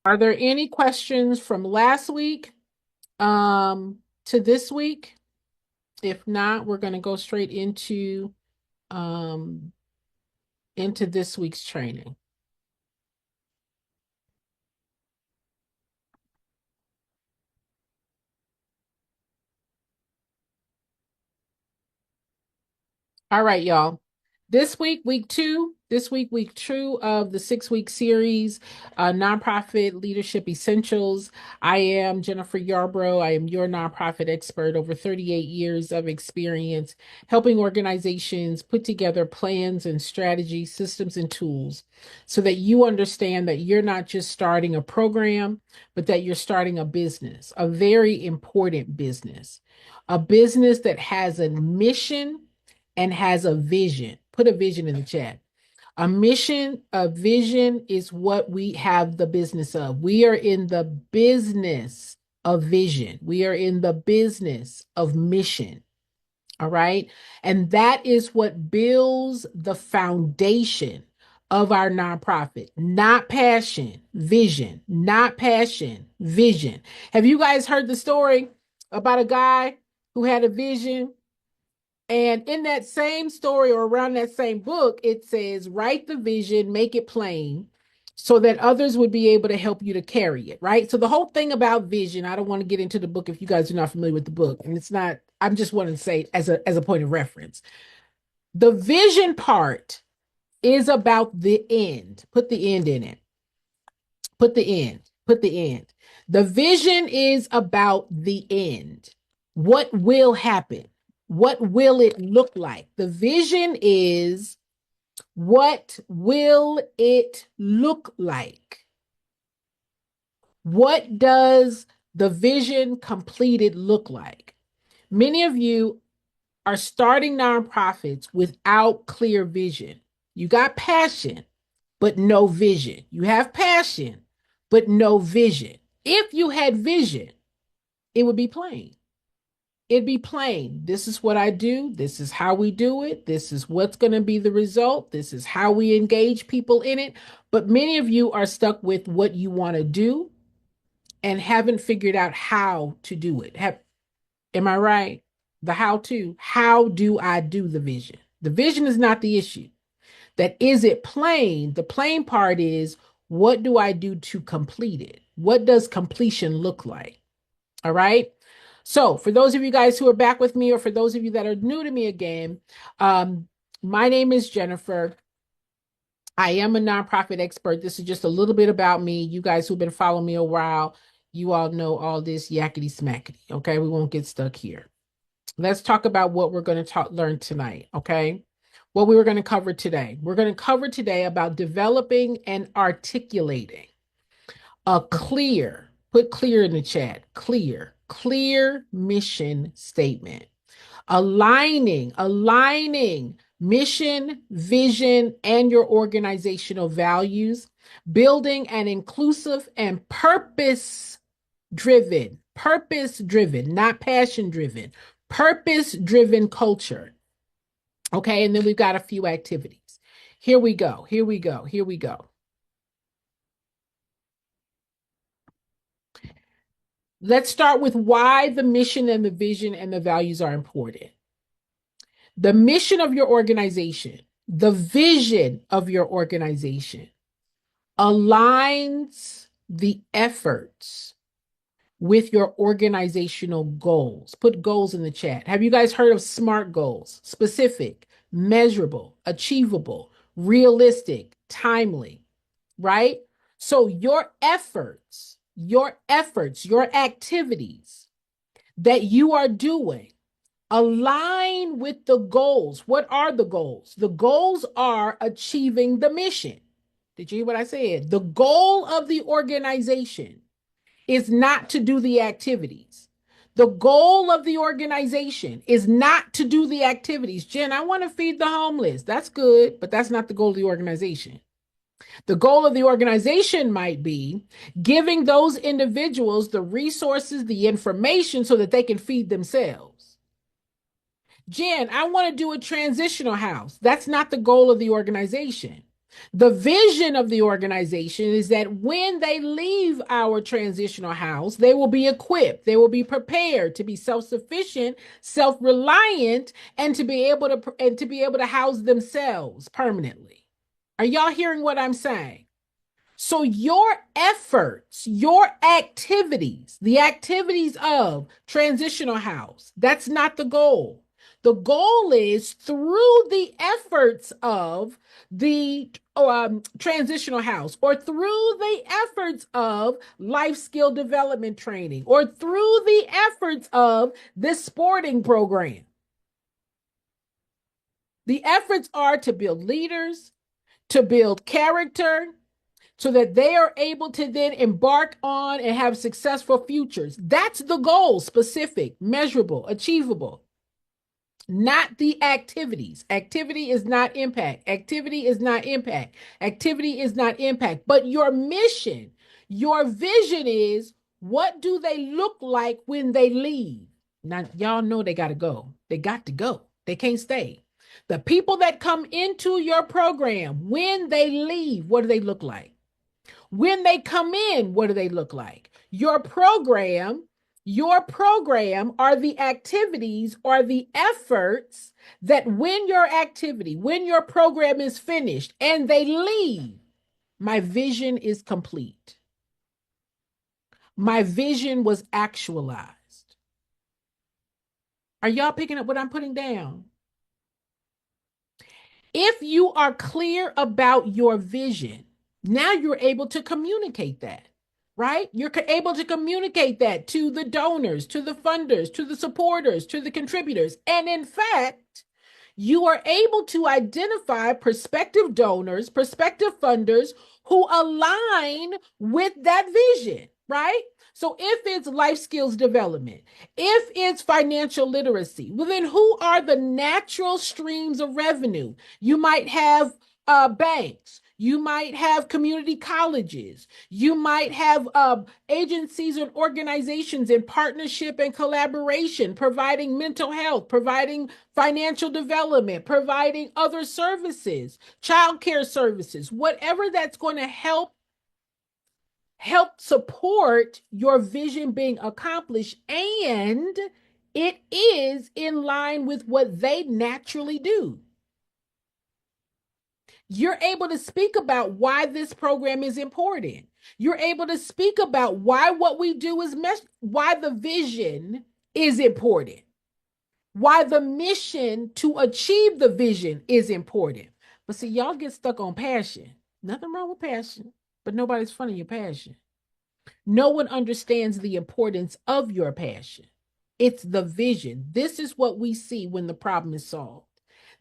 Are there any questions from last week to this week? If not, we're going to go straight um, into this week's training. All right, y'all. Week two of the 6 week series, Nonprofit Leadership Essentials. I am Jennifer Yarbrough. I am your nonprofit expert, over 38 years of experience helping organizations put together plans and strategies, systems, and tools so that you understand that you're not just starting a program, but that you're starting a business, a very important business, a business that has a mission and has a vision. Put a vision in the chat. A mission, a vision is what we have the business of. We are in the business of vision. We are in the business of mission. All right. And that is what builds the foundation of our nonprofit. Not passion, vision. Not passion, vision. Have you guys heard the story about a guy who had a vision? And in that same story or around that same book, it says, write the vision, make it plain so that others would be able to help you to carry it, right? So the whole thing about vision, I don't want to get into the book if you guys are not familiar with the book. And it's not, I'm just wanting to say as a point of reference. The vision part is about the end. Put the end in it. Put the end. Put the end. The vision is about the end. What will happen? What will it look like? The vision is what will it look like? What does the vision completed look like? Many of you are starting nonprofits without clear vision. You got passion, but no vision. You have passion, but no vision. If you had vision, it would be plain. It'd be plain. This is what I do. This is how we do it. This is what's going to be the result. This is how we engage people in it. But many of you are stuck with what you want to do and haven't figured out how to do it. Am I right? The how to. How do I do the vision? The vision is not the issue. That is it plain? The plain part is what do I do to complete it? What does completion look like? All right. So, for those of you guys who are back with me, or for those of you that are new to me again, um, my name is Jennifer. I am a nonprofit expert. This is just a little bit about me. You guys who've been following me a while, you all know all this yakety smackety. Okay, we won't get stuck here. Let's talk about what we're going to learn tonight. Okay, what we were going to cover today. We're going to cover today about developing and articulating a clear, put clear in the chat, clear mission statement. Aligning mission, vision, and your organizational values, building an inclusive and purpose driven, not passion driven, purpose driven culture. Okay, and then we've got a few activities. Here we go. Let's start with why the mission and the vision and the values are important. The mission of your organization, the vision of your organization aligns the efforts with your organizational goals. Put goals in the chat. Have you guys heard of SMART goals? Specific, measurable, achievable, realistic, timely, right? So your activities that you are doing align with the goals. What are the goals? The goals are achieving the mission. Did you hear what I said? The goal of the organization is not to do the activities. The goal of the organization is not to do the activities. Jen, I want to feed the homeless. That's good, but that's not the goal of the organization. The goal of the organization might be giving those individuals the resources, the information so that they can feed themselves. Jen, I want to do a transitional house. That's not the goal of the organization. The vision of the organization is that when they leave our transitional house, they will be equipped, they will be prepared to be self-sufficient, self-reliant, and to be able to house themselves permanently. Are y'all hearing what I'm saying? So your efforts, your activities, the activities of transitional house, that's not the goal. The goal is through the efforts of the transitional house, or through the efforts of life skill development training, or through the efforts of this sporting program. The efforts are to build leaders, to build character, so that they are able to then embark on and have successful futures. That's the goal, specific, measurable, achievable, not the activities. Activity is not impact. Activity is not impact. Activity is not impact. But your mission, your vision is, what do they look like when they leave? Now, y'all know they got to go. They got to go. They can't stay. The people that come into your program, when they leave, what do they look like? When they come in, what do they look like? Your program are the activities or the efforts that when your program is finished and they leave, my vision is complete. My vision was actualized. Are y'all picking up what I'm putting down? If you are clear about your vision, now you're able to communicate that, right? You're able to communicate that to the donors, to the funders, to the supporters, to the contributors. And in fact, you are able to identify prospective donors, prospective funders who align with that vision, right? So if it's life skills development, if it's financial literacy, well, then who are the natural streams of revenue? You might have banks. You might have community colleges. You might have agencies and organizations in partnership and collaboration, providing mental health, providing financial development, providing other services, childcare services, whatever that's going to help support your vision being accomplished, and it is in line with what they naturally do. You're able to speak about why this program is important. You're able to speak about why what we do is why the vision is important, why the mission to achieve the vision is important. But see, y'all get stuck on passion. Nothing wrong with passion, but nobody's funding your passion. No one understands the importance of your passion. It's the vision. This is what we see when the problem is solved.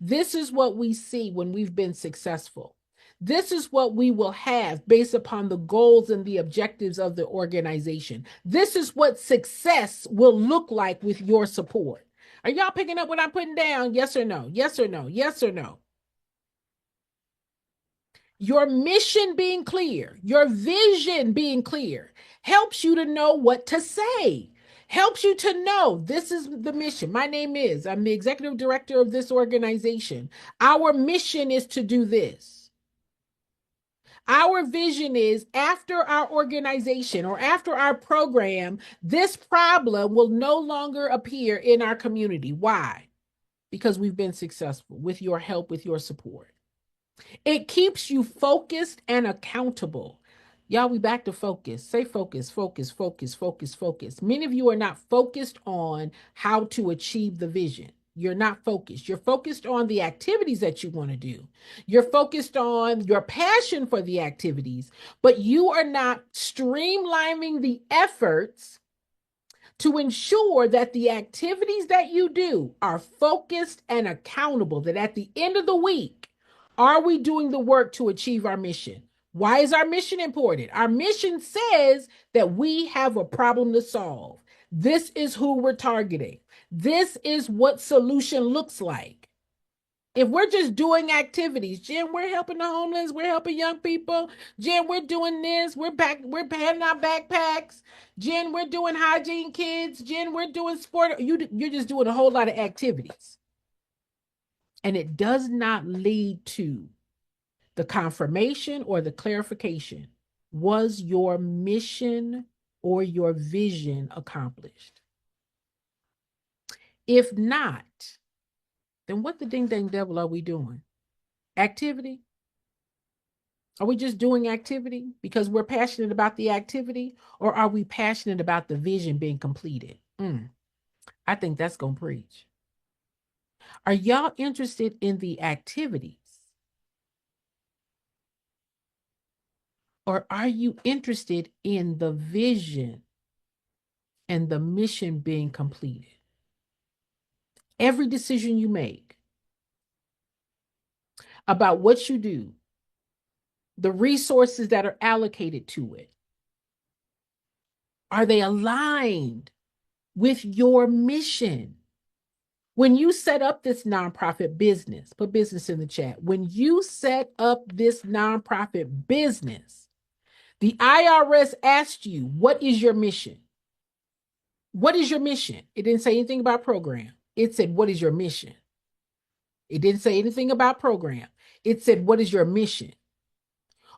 This is what we see when we've been successful. This is what we will have based upon the goals and the objectives of the organization. This is what success will look like with your support. Are y'all picking up what I'm putting down? Yes or no? Yes or no? Yes or no? Your mission being clear, your vision being clear, helps you to know what to say, helps you to know this is the mission. I'm the executive director of this organization. Our mission is to do this. Our vision is, after our organization or after our program, this problem will no longer appear in our community. Why? Because we've been successful with your help, with your support. It keeps you focused and accountable. Y'all, we back to focus. Say focus, focus, focus, focus, focus. Many of you are not focused on how to achieve the vision. You're not focused. You're focused on the activities that you want to do. You're focused on your passion for the activities, but you are not streamlining the efforts to ensure that the activities that you do are focused and accountable, that at the end of the week, are we doing the work to achieve our mission? Why is our mission important? Our mission says that we have a problem to solve. This is who we're targeting. This is what solution looks like. If we're just doing activities, Jen, we're helping the homeless, we're helping young people. Jen, we're doing this, we're handing out backpacks. Jen, we're doing hygiene kids. Jen, we're doing sport. You're just doing a whole lot of activities. And it does not lead to The confirmation or the clarification. Was your mission or your vision accomplished? If not, then what the ding dang devil are we doing? Activity? Are we just doing activity because we're passionate about the activity, or are we passionate about the vision being completed? I think that's going to preach. Are y'all interested in the activities? Or are you interested in the vision and the mission being completed? Every decision you make about what you do, the resources that are allocated to it, are they aligned with your mission? When you set up this nonprofit business, put business in the chat. When you set up this nonprofit business, the IRS asked you, what is your mission? What is your mission? It didn't say anything about program. It said, what is your mission? It didn't say anything about program. It said, what is your mission?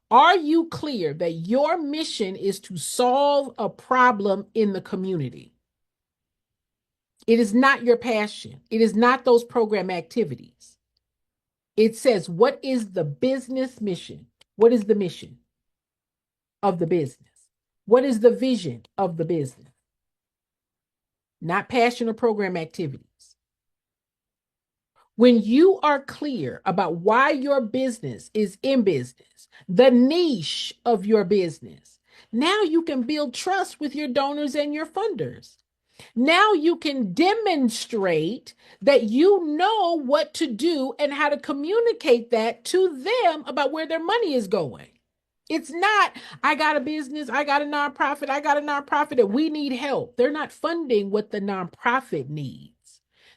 Are you clear that your mission is to solve a problem in the community? It is not your passion. It is not those program activities. It says, what is the business mission? What is the mission of the business? What is the vision of the business? Not passion or program activities. When you are clear about why your business is in business, the niche of your business, now you can build trust with your donors and your funders. Now you can demonstrate that you know what to do and how to communicate that to them about where their money is going. It's not, I got a business, I got a nonprofit, and we need help. They're not funding what the nonprofit needs.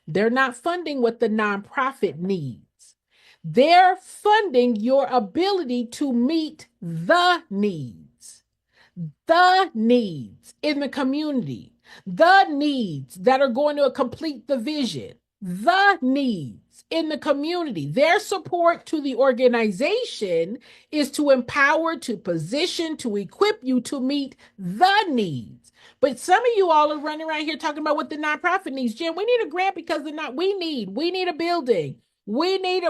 They're not funding what the nonprofit needs. They're funding your ability to meet the needs in the community, the needs that are going to complete the vision, the needs in the community. Their support to the organization is to empower, to position, to equip you to meet the needs. But some of you all are running around here talking about what the nonprofit needs. Jim, we need a grant because they're not, we need a building. We need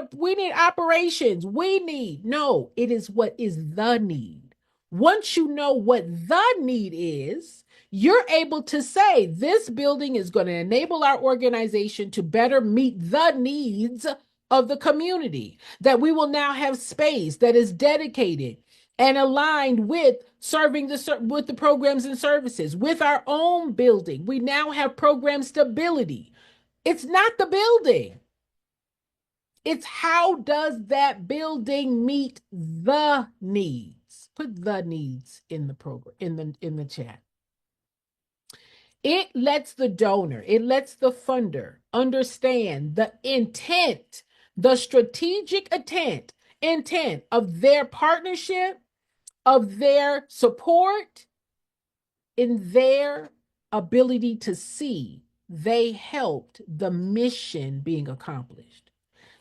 operations. No, it is what is the need. Once you know what the need is, you're able to say this building is going to enable our organization to better meet the needs of the community, that we will now have space that is dedicated and aligned with serving with the programs and services. With our own building, we now have program stability. It's not the building. It's how does that building meet the needs? Put the needs in the program in the chat. It lets the donor, it lets the funder understand the intent, the strategic intent of their partnership, of their support, in their ability to see they helped the mission being accomplished.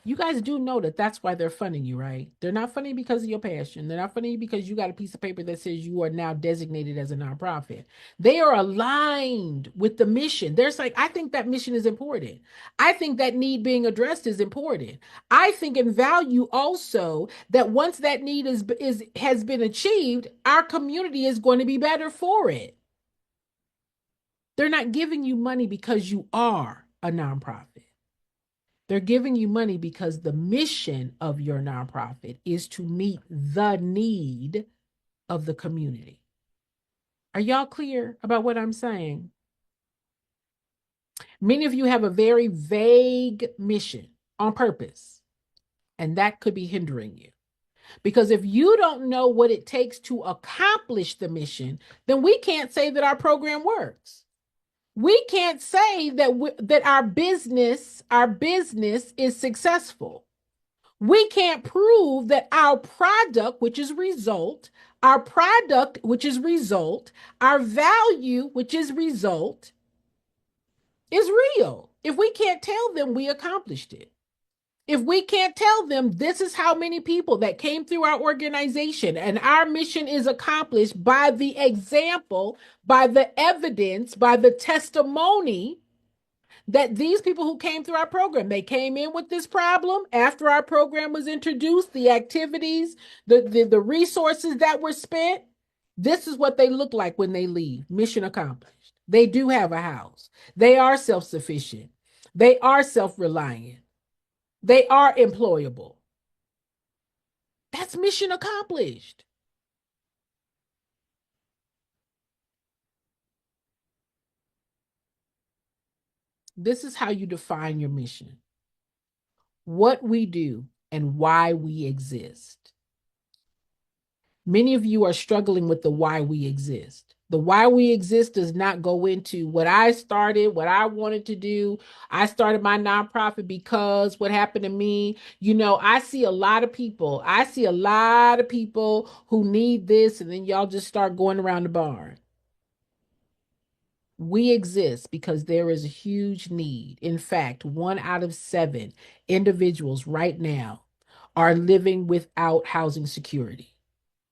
You guys do know that that's why they're funding you, right? They're not funding you because of your passion. They're not funding you because you got a piece of paper that says you are now designated as a nonprofit. They are aligned with the mission. There's like, I think that mission is important. I think that need being addressed is important. I think and value also that once that need has been achieved, our community is going to be better for it. They're not giving you money because you are a nonprofit. They're giving you money because the mission of your nonprofit is to meet the need of the community. Are y'all clear about what I'm saying? Many of you have a very vague mission on purpose, and that could be hindering you. Because if you don't know what it takes to accomplish the mission, then we can't say that our program works. We can't say that our business is successful. We can't prove that our product, which is result, our value, which is result, is real. If we can't tell them we accomplished it. If we can't tell them this is how many people that came through our organization and our mission is accomplished by the example, by the evidence, by the testimony that these people who came through our program, they came in with this problem after our program was introduced, the activities, the resources that were spent, this is what they look like when they leave. Mission accomplished. They do have a house. They are self-sufficient. They are self-reliant. They are employable. That's mission accomplished. This is how you define your mission. What we do and why we exist. Many of you are struggling with the why we exist. The why we exist does not go into what I started, what I wanted to do. I started my nonprofit because what happened to me. I see a lot of people. I see a lot of people who need this, and then y'all just start going around the barn. We exist because there is a huge need. In fact, 1 out of 7 individuals right now are living without housing security.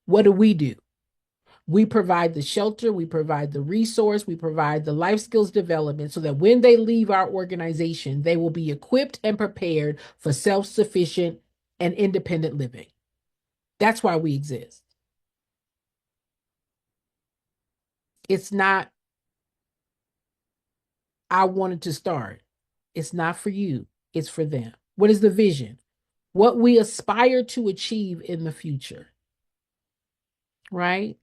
What do? We provide the shelter, we provide the resource, we provide the life skills development so that when they leave our organization, they will be equipped and prepared for self sufficient and independent living. That's why we exist. It's not, I wanted to start. It's not for you, it's for them. What is the vision? What we aspire to achieve in the future, right?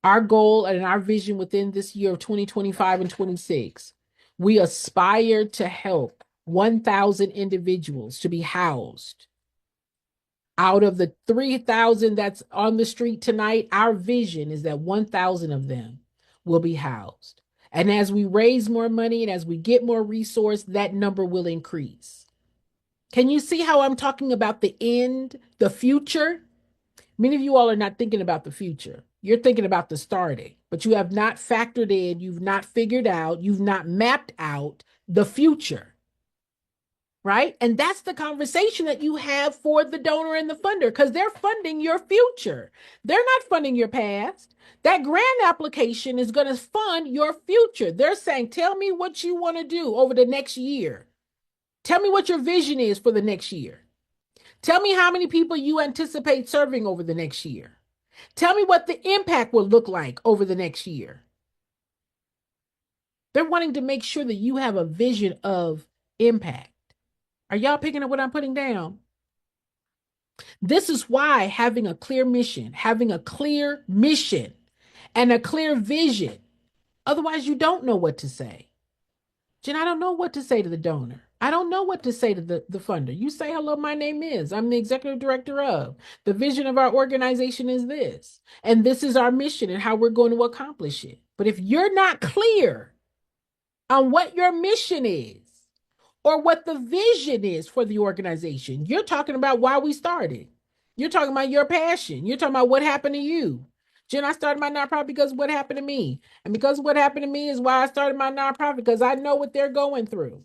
Our goal and our vision within this year of 2025 and 26, we aspire to help 1,000 individuals to be housed. Out of the 3,000 that's on the street tonight, our vision is that 1,000 of them will be housed. And as we raise more money and as we get more resource, that number will increase. Can you see how I'm talking about the end, the future? Many of you all are not thinking about the future. You're thinking about the starting, but you have not factored in, you've not figured out, you've not mapped out the future, right? And that's the conversation that you have for the donor and the funder because they're funding your future. They're not funding your past. That grant application is going to fund your future. They're saying, tell me what you want to do over the next year. Tell me what your vision is for the next year. Tell me how many people you anticipate serving over the next year. Tell me what the impact will look like over the next year. They're wanting to make sure that you have a vision of impact. Are y'all picking up what I'm putting down? This is why having a clear mission, and a clear vision, otherwise you don't know what to say. Jen, I don't know what to say to the donor. I don't know what to say to the funder. You say, hello, my name is, I'm the executive director of. The vision of our organization is this. And this is our mission and how we're going to accomplish it. But if you're not clear on what your mission is or what the vision is for the organization, you're talking about why we started. You're talking about your passion. You're talking about what happened to you. Jen, I started my nonprofit because of what happened to me. And because of what happened to me is why I started my nonprofit, because I know what they're going through.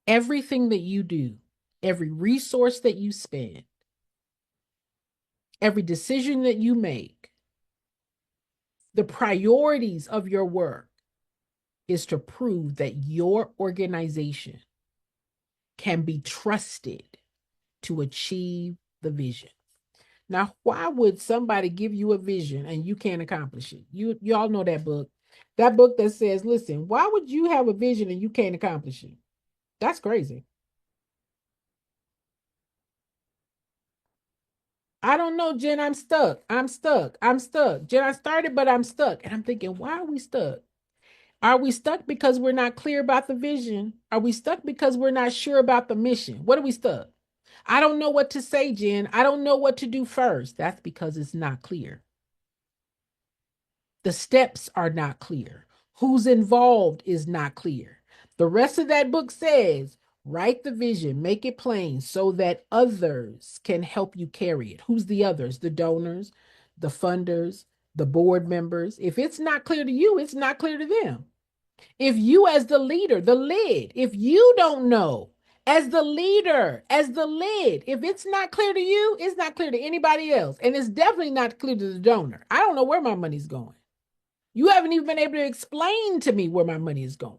Everything that you do, every resource that you spend, every decision that you make, the priorities of your work is to prove that your organization can be trusted to achieve the vision. Now, why would somebody give you a vision and you can't accomplish it? You all know that book. That book that says, listen, why would you have a vision and you can't accomplish it? That's crazy. I don't know, Jen. I'm stuck. I'm stuck. I'm stuck. Jen, I started, but I'm stuck. And I'm thinking, why are we stuck? Are we stuck because we're not clear about the vision? Are we stuck because we're not sure about the mission? What are we stuck? I don't know what to say, Jen. I don't know what to do first. That's because it's not clear. The steps are not clear. Who's involved is not clear. The rest of that book says, write the vision, make it plain so that others can help you carry it. Who's the others? The donors, the funders, the board members. If it's not clear to you, it's not clear to them. If you, as the leader, the lid, if you don't know, as the leader, as the lid, if it's not clear to you, it's not clear to anybody else. And it's definitely not clear to the donor. I don't know where my money's going. You haven't even been able to explain to me where my money is going.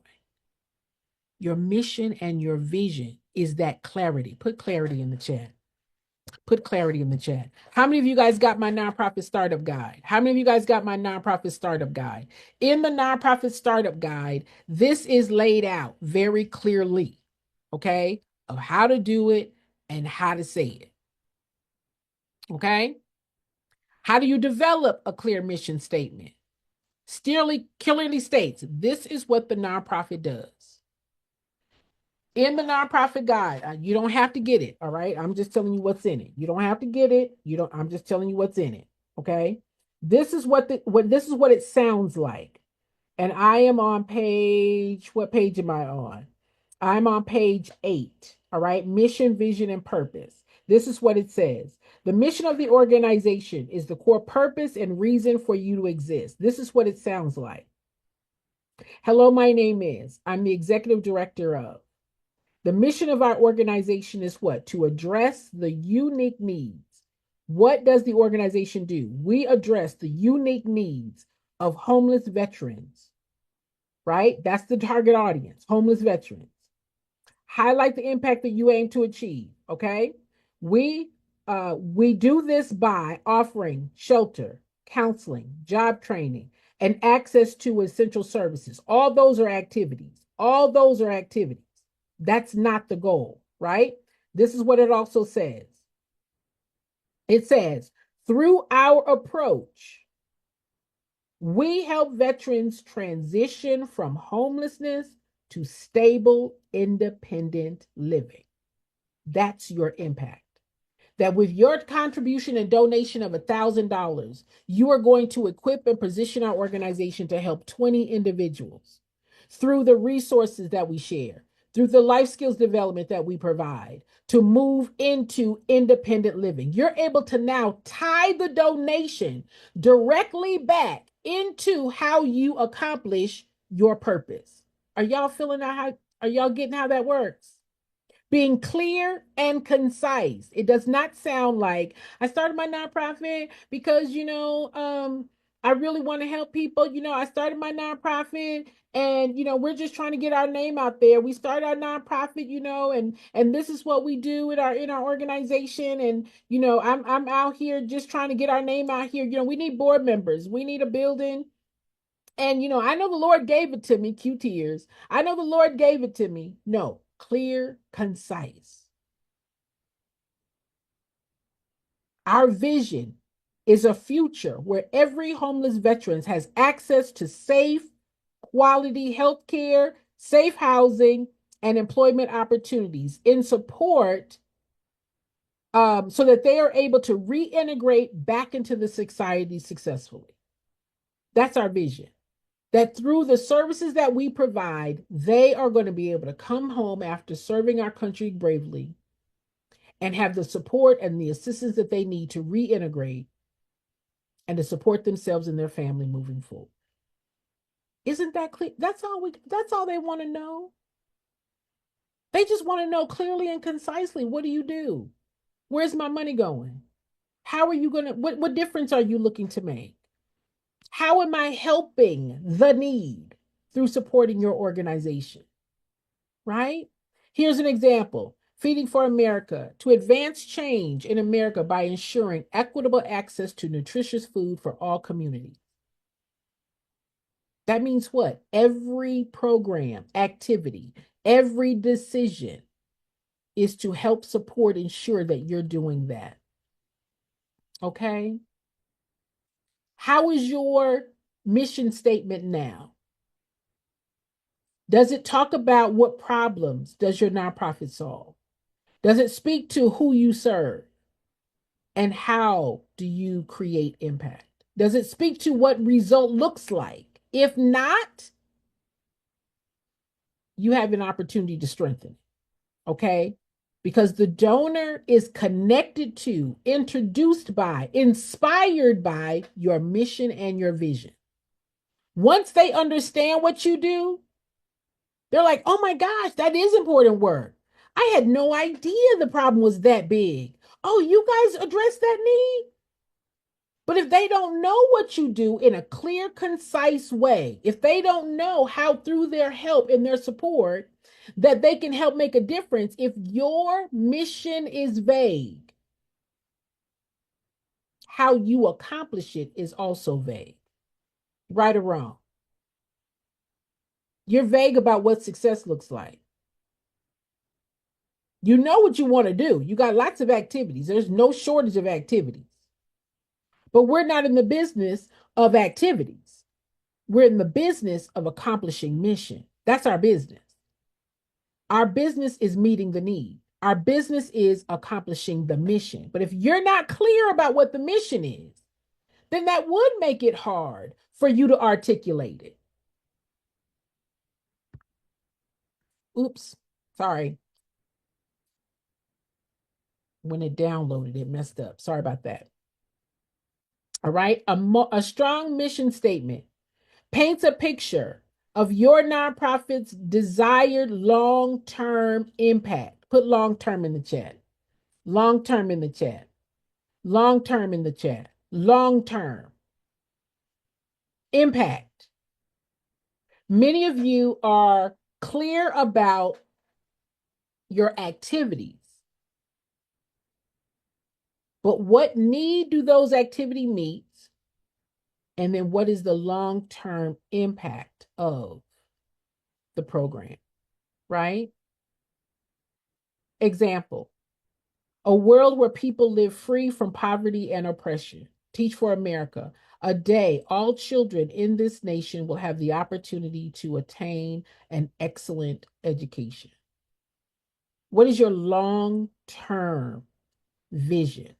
Your mission and your vision is that clarity. Put clarity in the chat. Put clarity in the chat. How many of you guys got my nonprofit startup guide? How many of you guys got my nonprofit startup guide? In the nonprofit startup guide, this is laid out very clearly, okay, of how to do it and how to say it. Okay? How do you develop a clear mission statement? Clearly states this is what the nonprofit does. In the nonprofit guide, you don't have to get it. All right. I'm just telling you what's in it. You don't have to get it. I'm just telling you what's in it. Okay. This is this is what it sounds like. And I am on what page am I on? I'm on page 8. All right. Mission, vision, and purpose. This is what it says. The mission of the organization is the core purpose and reason for you to exist. This is what it sounds like. Hello, my name is. I'm the executive director of. The mission of our organization is what? To address the unique needs. What does the organization do? We address the unique needs of homeless veterans, right? That's the target audience, homeless veterans. Highlight the impact that you aim to achieve, okay? We we do this by offering shelter, counseling, job training, and access to essential services. All those are activities. All those are activities. That's not the goal, right? This is what it also says. It says, through our approach, we help veterans transition from homelessness to stable, independent living. That's your impact. That with your contribution and donation of $1,000, you are going to equip and position our organization to help 20 individuals through the resources that we share, through the life skills development that we provide to move into independent living. You're able to now tie the donation directly back into how you accomplish your purpose. Are y'all feeling out are y'all getting how that works? Being clear and concise. It does not sound like I started my nonprofit because, I really want to help people. I started my nonprofit and, we're just trying to get our name out there. We started our nonprofit, and this is what we do in our organization. And, I'm out here just trying to get our name out here. We need board members. We need a building. And, I know the Lord gave it to me, cue tears. I know the Lord gave it to me. No, clear, concise. Our vision is a future where every homeless veteran has access to safe, quality health care, safe housing, and employment opportunities in support so that they are able to reintegrate back into the society successfully. That's our vision. That through the services that we provide, they are going to be able to come home after serving our country bravely and have the support and the assistance that they need to reintegrate and to support themselves and their family moving forward. Isn't that clear? That's all they want to know. They just want to know clearly and concisely, what do you do? Where's my money going? How are you going to what difference are you looking to make? How am I helping the need through supporting your organization? Right? Here's an example. Feeding for America to advance change in America by ensuring equitable access to nutritious food for all communities. That means what? Every program, activity, every decision is to help support, ensure that you're doing that. Okay? How is your mission statement now? Does it talk about what problems does your nonprofit solve? Does it speak to who you serve? And how do you create impact? Does it speak to what result looks like? If not, you have an opportunity to strengthen it, okay? Because the donor is connected to, introduced by, inspired by your mission and your vision. Once they understand what you do, They're like, oh my gosh, that is important work. I had no idea the problem was that big. Oh, you guys address that need? But if they don't know what you do in a clear, concise way, if they don't know how through their help and their support that they can help make a difference, if your mission is vague, how you accomplish it is also vague, right or wrong. You're vague about what success looks like. You know what you want to do. You got lots of activities. There's no shortage of activities. But we're not in the business of activities. We're in the business of accomplishing mission. That's our business. Our business is meeting the need. Our business is accomplishing the mission. But if you're not clear about what the mission is, then that would make it hard for you to articulate it. Oops, sorry. When it downloaded, it messed up. Sorry about that. All right. A strong mission statement paints a picture of your nonprofit's desired long term impact. Put long term in the chat. Long term in the chat. Long term in the chat. Long term impact. Many of you are clear about your activities, but what need do those activities meet? And then what is the long term impact of the program, right? Example, a world where people live free from poverty and oppression. Teach for America. A day all children in this nation will have the opportunity to attain an excellent education. What is your long term vision?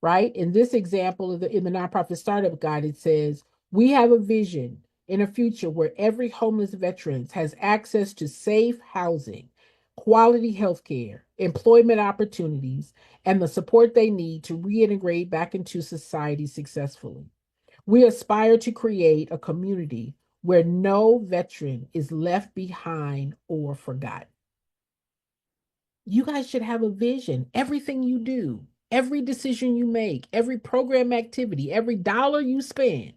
Right? In this example of in the nonprofit startup guide, it says, we have a vision in a future where every homeless veteran has access to safe housing, quality health care, employment opportunities, and the support they need to reintegrate back into society successfully. We aspire to create a community where no veteran is left behind or forgotten. You guys should have a vision. Everything you do, every decision you make, every program activity, every dollar you spend,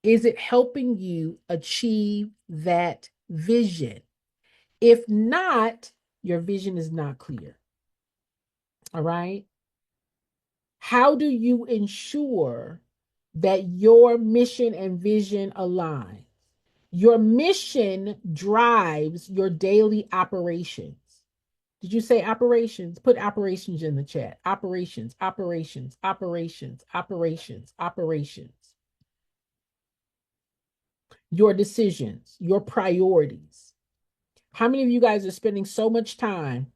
is it helping you achieve that vision? If not, your vision is not clear. All right. How do you ensure that your mission and vision align? Your mission drives your daily operations. Did you say operations? Put operations in the chat. Operations, operations, operations, operations, operations. Your decisions, your priorities. How many of you guys are spending so much time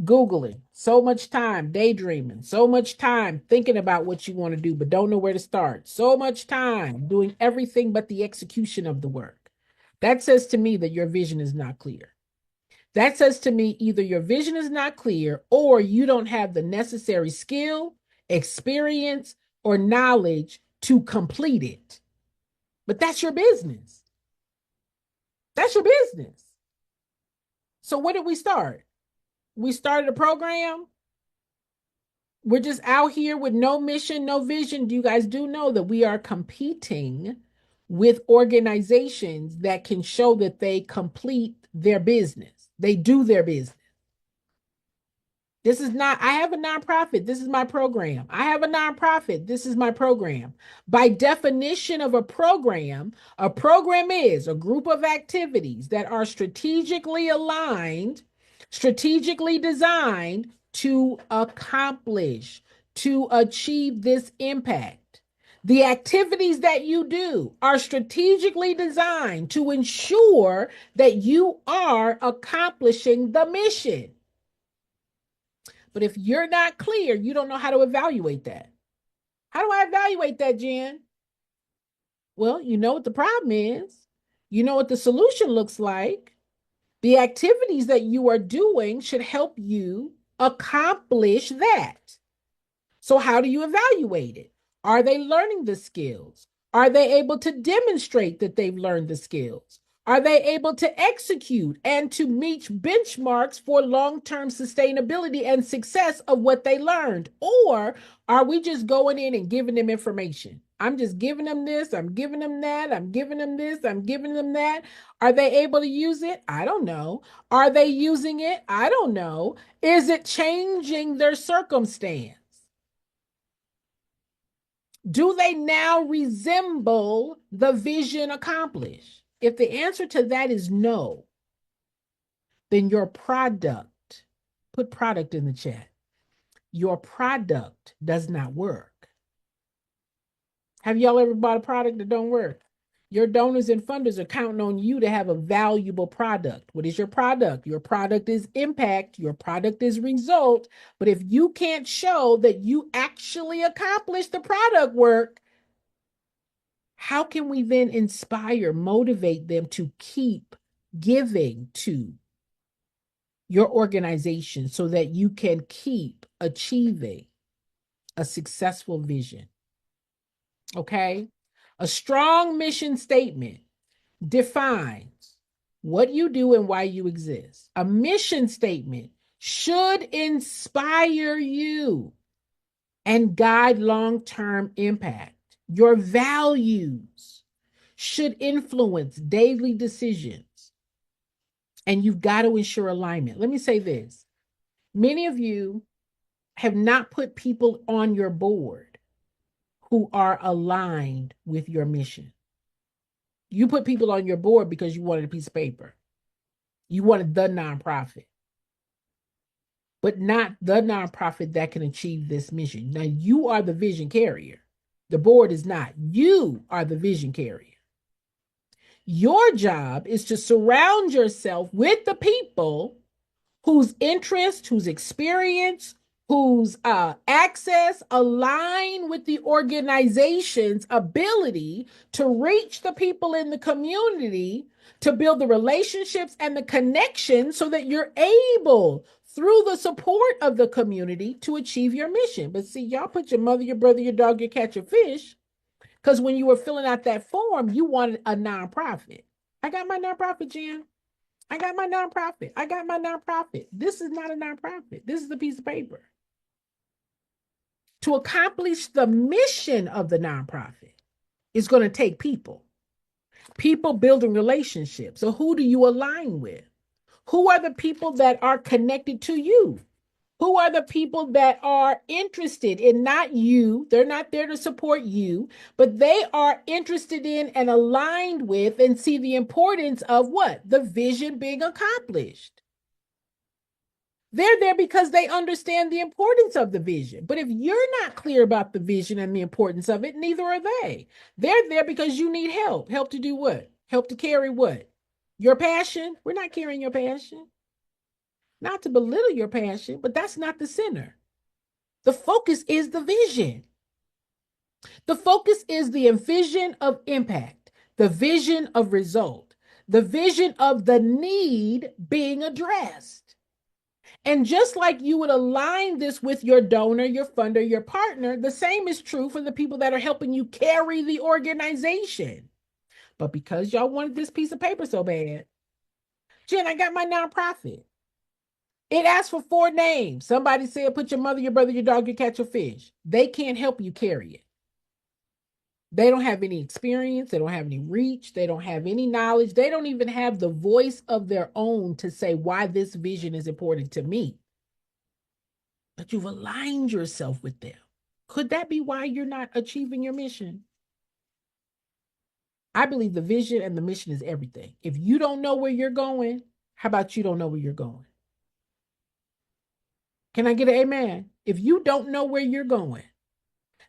Googling, so much time daydreaming, so much time thinking about what you want to do, but don't know where to start? So much time doing everything but the execution of the work. That says to me that your vision is not clear. That says to me either your vision is not clear or you don't have the necessary skill, experience, or knowledge to complete it. But that's your business. That's your business. So what did we start? We started a program. We're just out here with no mission, no vision. You guys do know that we are competing with organizations that can show that they complete their business. They do their business. This is not, I have a nonprofit. This is my program. I have a nonprofit. This is my program. By definition of a program is a group of activities that are strategically aligned, strategically designed to accomplish, to achieve this impact. The activities that you do are strategically designed to ensure that you are accomplishing the mission. But if you're not clear, you don't know how to evaluate that. How do I evaluate that, Jen? Well, you know what the problem is. You know what the solution looks like. The activities that you are doing should help you accomplish that. So, how do you evaluate it? Are they learning the skills? Are they able to demonstrate that they've learned the skills? Are they able to execute and to meet benchmarks for long term sustainability and success of what they learned? Or are we just going in and giving them information? I'm just giving them this, I'm giving them that, I'm giving them this, I'm giving them that. Are they able to use it? I don't know. Are they using it? I don't know. Is it changing their circumstance? Do they now resemble the vision accomplished? If the answer to that is no, then your product, put product in the chat, your product does not work. Have y'all ever bought a product that don't work? Your donors and funders are counting on you to have a valuable product. What is your product? Your product is impact. Your product is result. But if you can't show that you actually accomplished the product work, how can we then inspire, motivate them to keep giving to your organization so that you can keep achieving a successful vision? Okay. A strong mission statement defines what you do and why you exist. A mission statement should inspire you and guide long term impact. Your values should influence daily decisions, and you've got to ensure alignment. Let me say this: many of you have not put people on your board who are aligned with your mission. You put people on your board because you wanted a piece of paper. You wanted the nonprofit, but not the nonprofit that can achieve this mission. Now, you are the vision carrier. The board is not. You are the vision carrier. Your job is to surround yourself with the people whose interest, whose experience, whose access align with the organization's ability to reach the people in the community, to build the relationships and the connections so that you're able, through the support of the community, to achieve your mission. But see, y'all put your mother, your brother, your dog, your cat, your fish, because when you were filling out that form, you wanted a nonprofit. I got my nonprofit, Jan. I got my nonprofit. I got my nonprofit. This is not a nonprofit. This is a piece of paper. To accomplish the mission of the nonprofit, it's going to take people. People building relationships. So who do you align with? Who are the people that are connected to you? Who are the people that are interested in not you? They're not there to support you, but they are interested in and aligned with and see the importance of what? The vision being accomplished. They're there because they understand the importance of the vision. But if you're not clear about the vision and the importance of it, neither are they. They're there because you need help. Help to do what? Help to carry what? Your passion? We're not carrying your passion. Not to belittle your passion, but that's not the center. The focus is the vision. The focus is the vision of impact, the vision of result, the vision of the need being addressed. And just like you would align this with your donor, your funder, your partner, the same is true for the people that are helping you carry the organization. But because y'all wanted this piece of paper so bad, Jen, I got my nonprofit. It asked for 4 names. Somebody said, put your mother, your brother, your dog, your cat, your fish. They can't help you carry it. They don't have any experience. They don't have any reach. They don't have any knowledge. They don't even have the voice of their own to say why this vision is important to me. But you've aligned yourself with them. Could that be why you're not achieving your mission? I believe the vision and the mission is everything. If you don't know where you're going, how about you don't know where you're going? Can I get an amen? If you don't know where you're going,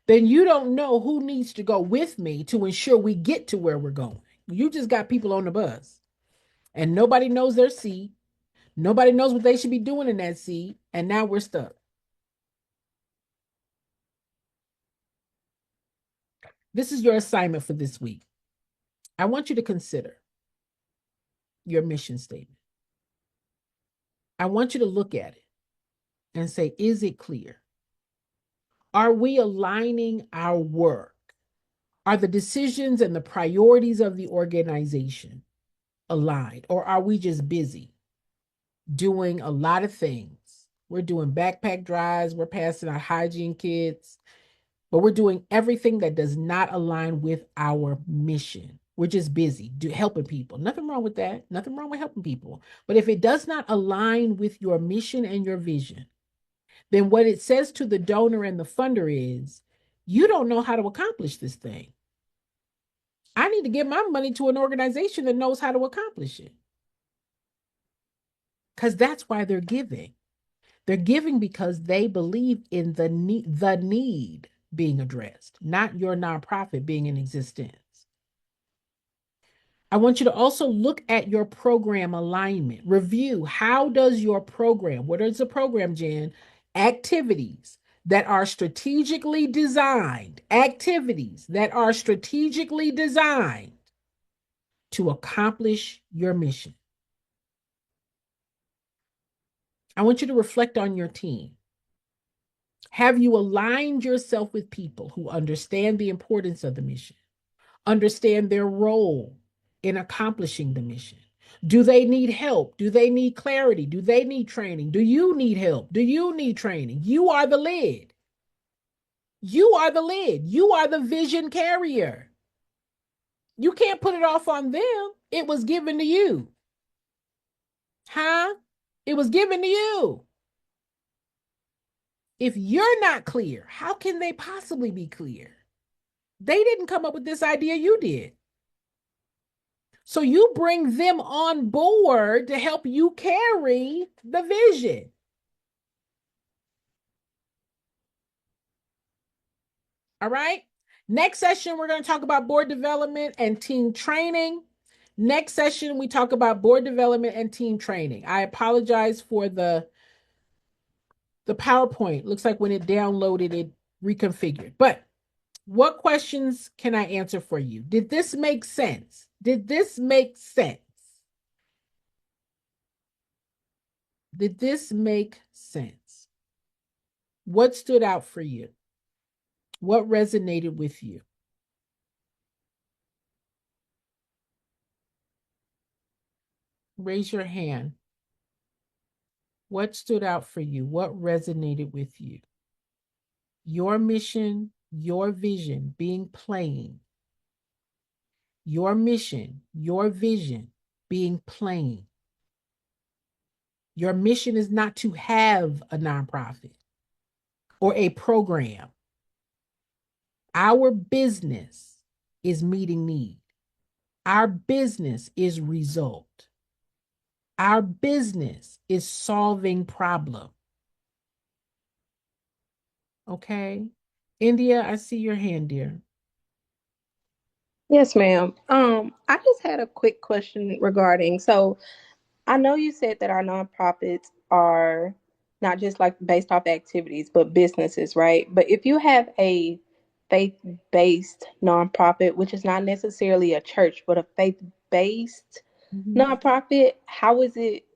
then you don't know who needs to go with me to ensure we get to where we're going. You just got people on the bus and nobody knows their seat. Nobody knows what they should be doing in that seat. And now we're stuck. This is your assignment for this week. I want you to consider your mission statement. I want you to look at it and say, is it clear? Are we aligning our work? Are the decisions and the priorities of the organization aligned, or are we just busy doing a lot of things? We're doing backpack drives, we're passing out hygiene kits, but we're doing everything that does not align with our mission. We're just busy helping people. Nothing wrong with that. Nothing wrong with helping people. But if it does not align with your mission and your vision, then what it says to the donor and the funder is, you don't know how to accomplish this thing. I need to give my money to an organization that knows how to accomplish it. Because that's why they're giving. They're giving because they believe in the need being addressed, not your nonprofit being in existence. I want you to also look at your program alignment. Review, how does your program, what is the program, Jen? Activities that are strategically designed, activities that are strategically designed to accomplish your mission. I want you to reflect on your team. Have you aligned yourself with people who understand the importance of the mission, understand their role in accomplishing the mission? Do they need help? Do they need clarity? Do they need training? Do you need help? Do you need training? You are the lid. You are the lid. You are the vision carrier. You can't put it off on them. It was given to you. Huh? It was given to you. If you're not clear, how can they possibly be clear? They didn't come up with this idea, you did. So you bring them on board to help you carry the vision. All right. Next session, we're going to talk about board development and team training. Next session, we talk about board development and team training. I apologize for the PowerPoint. Looks like when it downloaded, it reconfigured. But what questions can I answer for you? Did this make sense? Did this make sense? Did this make sense? What stood out for you? What resonated with you? Raise your hand. What stood out for you? What resonated with you? Your mission, your vision being plain. Your mission, your vision being plain. Your mission is not to have a nonprofit or a program. Our business is meeting need. Our business is result. Our business is solving problem. Okay. India, I see your hand, dear. Yes, ma'am. I just had a quick question regarding, so I know you said that our nonprofits are not just like based off activities, but businesses, right? But if you have a faith-based nonprofit, which is not necessarily a church, but a faith-based Mhm. nonprofit, how is it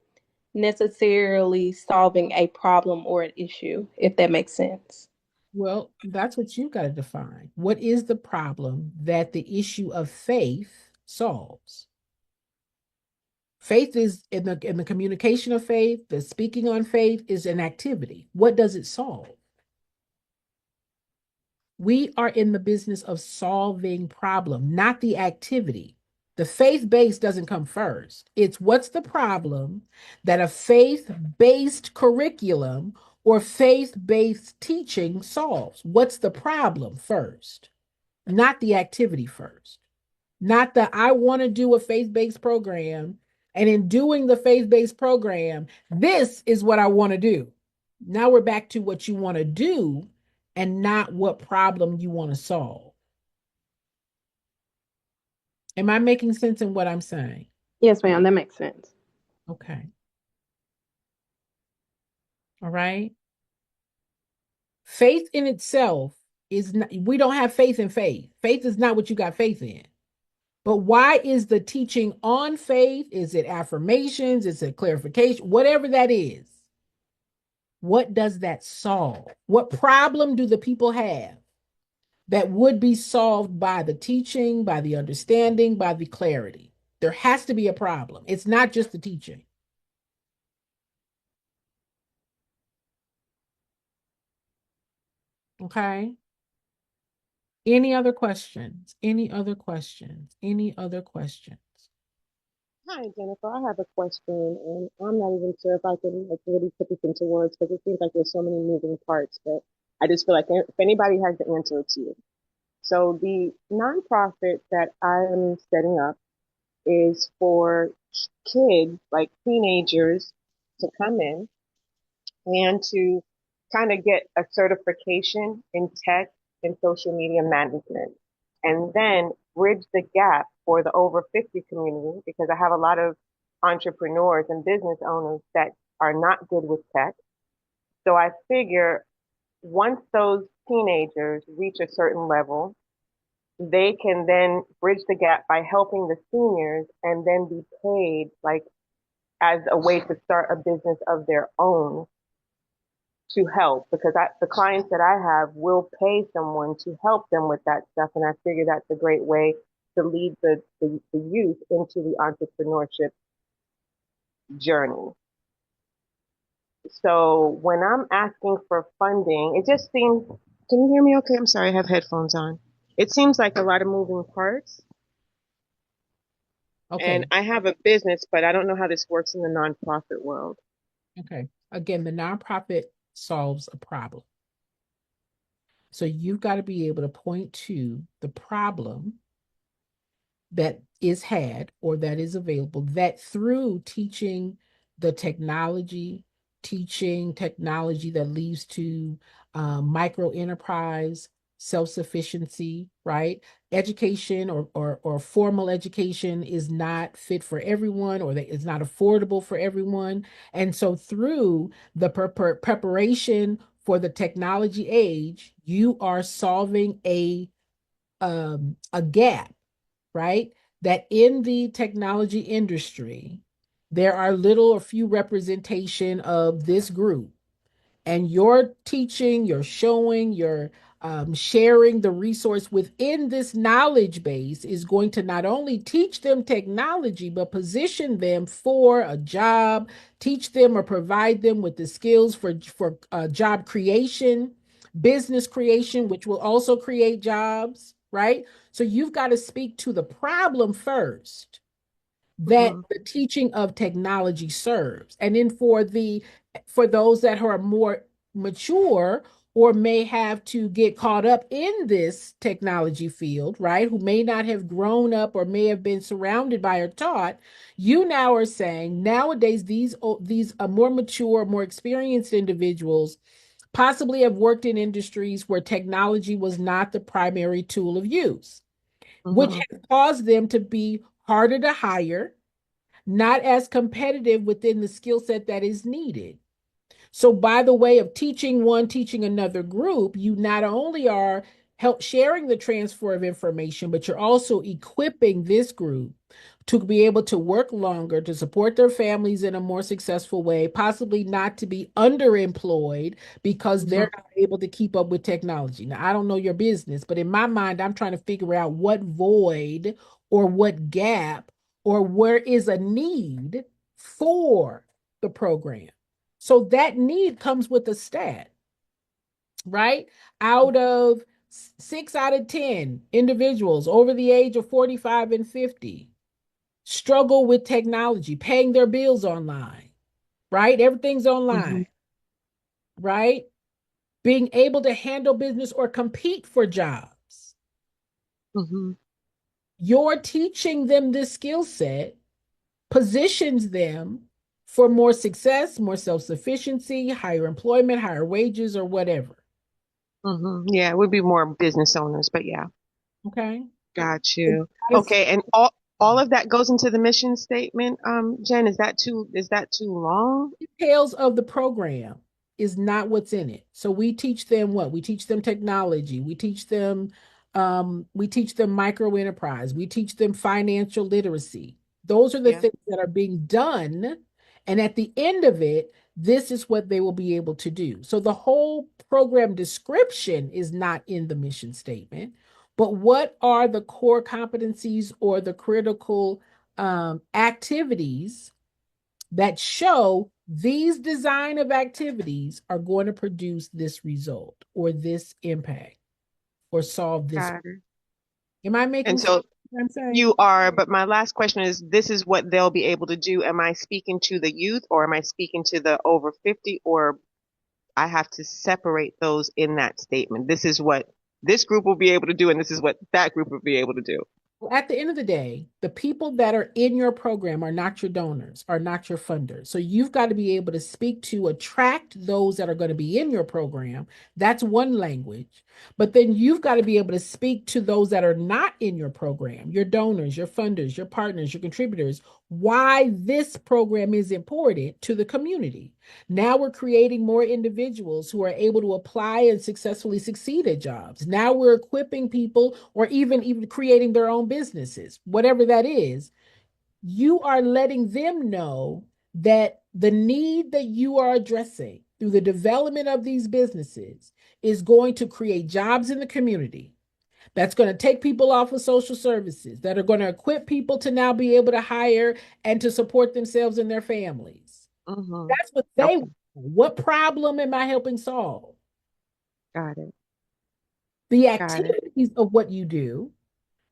necessarily solving a problem or an issue, if that makes sense? Well, that's what you got to define. What is the problem that the issue of faith solves? Faith is in the communication of faith, the speaking on faith is an activity. What does it solve? We are in the business of solving problem, not the activity. The faith base doesn't come first. It's what's the problem that a faith based curriculum or faith based teaching solves? What's the problem first? Not the activity first. Not the I want to do a faith based program. And in doing the faith based program, this is what I want to do. Now we're back to what you want to do and not what problem you want to solve. Am I making sense in what I'm saying? Yes, ma'am, that makes sense. Okay. All right. Faith in itself is not, we don't have faith in faith. Faith is not what you got faith in. But why is the teaching on faith? Is it affirmations? Is it clarification? Whatever that is. What does that solve? What problem do the people have that would be solved by the teaching, by the understanding, by the clarity? There has to be a problem. It's not just the teaching. Okay. Any other questions? Any other questions? Any other questions? Hi, Jennifer. I have a question, and I'm not even sure if I can like really put this into words because it seems like there's so many moving parts. But I just feel like if anybody has the answer, it's you. So the nonprofit that I'm setting up is for kids, like teenagers, to come in and to kind of get a certification in tech and social media management. And then bridge the gap for the over 50 community because I have a lot of entrepreneurs and business owners that are not good with tech. So I figure once those teenagers reach a certain level, they can then bridge the gap by helping the seniors and then be paid like as a way to start a business of their own to help because the clients that I have will pay someone to help them with that stuff. And I figure that's a great way to lead the youth into the entrepreneurship journey. So when I'm asking for funding, it just seems, can you hear me okay? I'm sorry, I have headphones on. It seems like a lot of moving parts. And Okay. I have a business, but I don't know how this works in the nonprofit world. Okay. Again, the nonprofit solves a problem. So you've got to be able to point to the problem that is had or that is available that through teaching the technology, teaching technology that leads to micro enterprise, self-sufficiency, right? Education or formal education is not fit for everyone or it's not affordable for everyone. And so through the preparation for the technology age, you are solving a gap, right? That in the technology industry, there are little or few representation of this group. And your teaching, your showing, your sharing the resource within this knowledge base is going to not only teach them technology, but position them for a job, teach them or provide them with the skills for job creation, business creation, which will also create jobs, right? So you've got to speak to the problem first that Mm-hmm. the teaching of technology serves. And then for those that are more mature or may have to get caught up in this technology field, right? Who may not have grown up or may have been surrounded by or taught, you now are saying nowadays these more mature, more experienced individuals possibly have worked in industries where technology was not the primary tool of use, which Mm-hmm. has caused them to be harder to hire, not as competitive within the skill set that is needed. So, by the way of teaching one, teaching another group, you not only are help sharing the transfer of information, but you're also equipping this group to be able to work longer, to support their families in a more successful way, possibly not to be underemployed because Mm-hmm. they're not able to keep up with technology. Now, I don't know your business, but in my mind, I'm trying to figure out what void or what gap or where is a need for the program. So that need comes with a stat, right? Out of 6 out of 10 individuals over the age of 45 and 50 struggle with technology, paying their bills online, right? Everything's Mm-hmm. online, right? Being able to handle business or compete for jobs. Mm-hmm. You're teaching them this skill set positions them for more success, more self sufficiency, higher employment, higher wages, or whatever. Mm-hmm. Yeah, it would be more business owners, but yeah. Okay. Got So you. that is Okay, and all of that goes into the mission statement. Jen, is that too long? details of the program is not what's in it. So we teach them what? We teach them technology. We teach them micro enterprise. We teach them financial literacy. Those are the Yeah. things that are being done. And at the end of it, this is what they will be able to do. So the whole program description is not in the mission statement, but what are the core competencies or the critical activities that show these design of activities are going to produce this result or this impact or solve this. Got it. Am I And making sense? so What I'm saying? you are, but my last question is, this is what they'll be able to do. Am I speaking to the youth or am I speaking to the over 50, or I have to separate those in that statement? This is what this group will be able to do and this is what that group will be able to do. At the end of the day, the people that are in your program are not your donors, are not your funders. So you've got to be able to speak to attract those that are going to be in your program. That's one language. But then you've got to be able to speak to those that are not in your program, your donors, your funders, your partners, your contributors, why this program is important to the community. Now we're creating more individuals who are able to apply and successfully succeed at jobs. Now we're equipping people or even creating their own businesses, whatever that is. You are letting them know that the need that you are addressing through the development of these businesses is going to create jobs in the community. That's going to take people off of social services, that are going to equip people to now be able to hire and to support themselves and their families. Mm-hmm. That's what they Okay. want. What problem am I helping solve? Got it. The Got it. activities of what you do,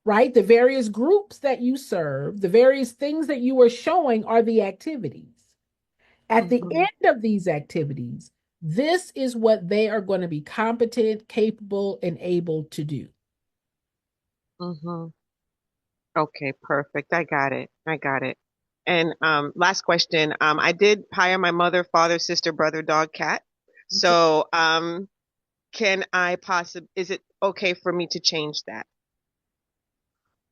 right? The various groups that you serve, the various things that you are showing are the activities. At the Mm-hmm. end of these activities, this is what they are going to be competent, capable, and able to do. Mm-hmm. Okay, perfect. I got it. I got it. And last question. I did hire my mother, father, sister, brother, dog, cat. Okay. So can I possibly, is it okay for me to change that?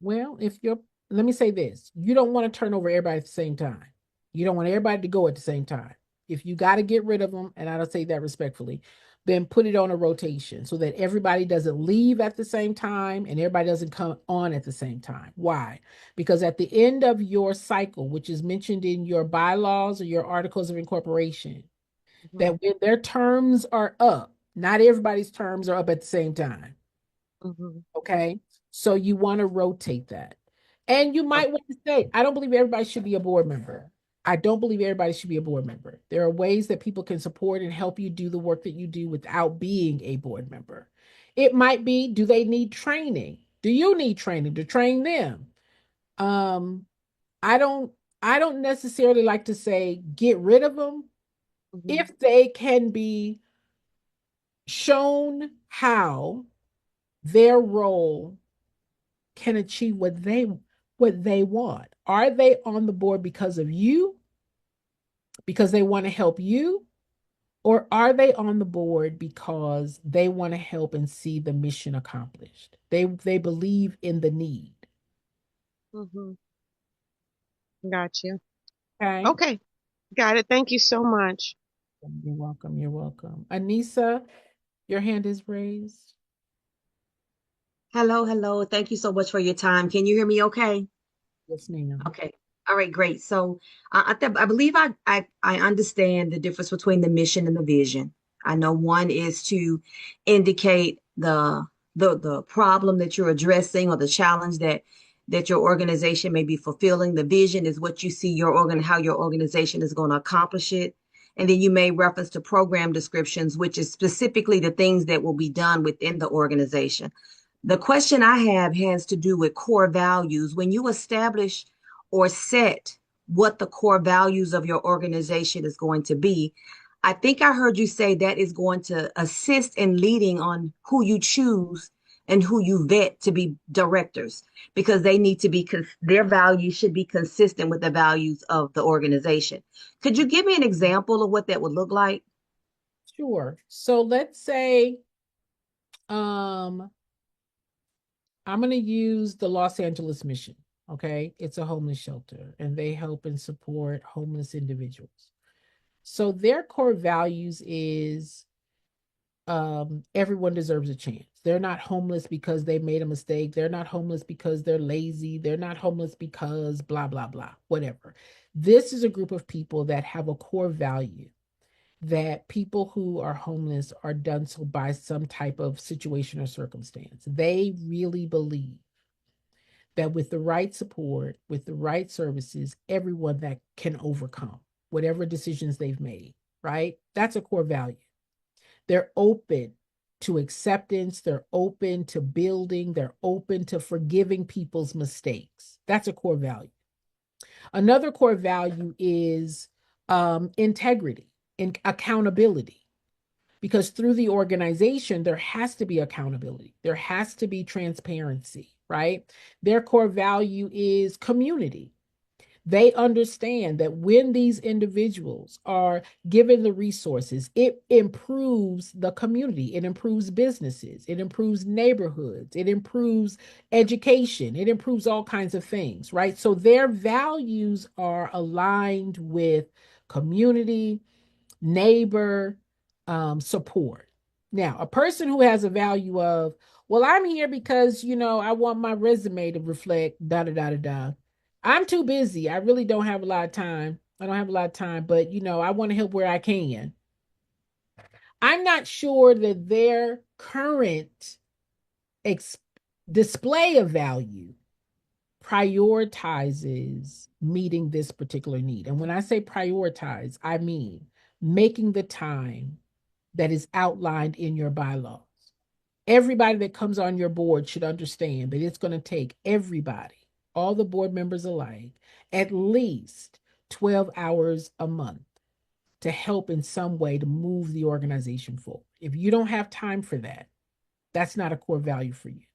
Well, if you're, let me say this, you don't want to turn over everybody at the same time. You don't want everybody to go at the same time. If you got to get rid of them, and I don't say that respectfully, then put it on a rotation so that everybody doesn't leave at the same time and everybody doesn't come on at the same time. Why? Because at the end of your cycle, which is mentioned in your bylaws or your articles of incorporation, Mm-hmm. that when their terms are up, not everybody's terms are up at the same time. Mm-hmm. Okay. So you want to rotate that. And you Oh, might want to say, I don't believe everybody should be a board member. I don't believe everybody should be a board member. There are ways that people can support and help you do the work that you do without being a board member. It might be, do they need training? Do you need training to train them? Um, I don't I don't necessarily like to say get rid of them mm-hmm. if they can be shown how their role can achieve what they want. Are they on the board because of you, because they want to help you, or are they on the board because they want to help and see the mission accomplished? They believe in the need. Mm-hmm. Got you. Okay. Okay. Got it. Thank you so much. You're welcome. You're welcome. Anissa, your hand is raised. Hello, hello. Thank you so much for your time. Can you hear me okay? Yes, ma'am. Okay. All right, great. So I believe I understand the difference between the mission and the vision. I know one is to indicate the problem that you're addressing or the challenge that your organization may be fulfilling. The vision is what you see how your organization is going to accomplish it. And then you may reference to program descriptions, which is specifically the things that will be done within the organization. The question I have has to do with core values. When you establish or set what the core values of your organization is going to be, I think I heard you say that is going to assist in leading on who you choose and who you vet to be directors because they need to be, their values should be consistent with the values of the organization. Could you give me an example of what that would look like? Sure. So let's say um I'm going to use the Los Angeles Mission. Okay. It's a homeless shelter and they help and support homeless individuals. So their core values is everyone deserves a chance. They're not homeless because they made a mistake. They're not homeless because they're lazy. They're not homeless because blah, blah, blah, whatever. This is a group of people that have a core value that people who are homeless are done so by some type of situation or circumstance. They really believe that with the right support, with the right services, everyone that can overcome whatever decisions they've made, right? That's a core value. They're open to acceptance, they're open to building, they're open to forgiving people's mistakes. That's a core value. Another core value is integrity and accountability. Because through the organization, there has to be accountability, there has to be transparency, right? Their core value is community. They understand that when these individuals are given the resources, it improves the community, it improves businesses, it improves neighborhoods, it improves education, it improves all kinds of things, right? So their values are aligned with community, neighbor, support. Now, a person who has a value of, well, I'm here because, I want my resume to reflect da da da da da. I'm too busy. I really don't have a lot of time. I don't have a lot of time, but, I want to help where I can. I'm not sure that their current ex- display of value prioritizes meeting this particular need. And when I say prioritize, I mean making the time that is outlined in your bylaws. Everybody that comes on your board should understand that it's going to take everybody, all the board members alike, at least 12 hours a month to help in some way to move the organization forward. If you don't have time for that, that's not a core value for you.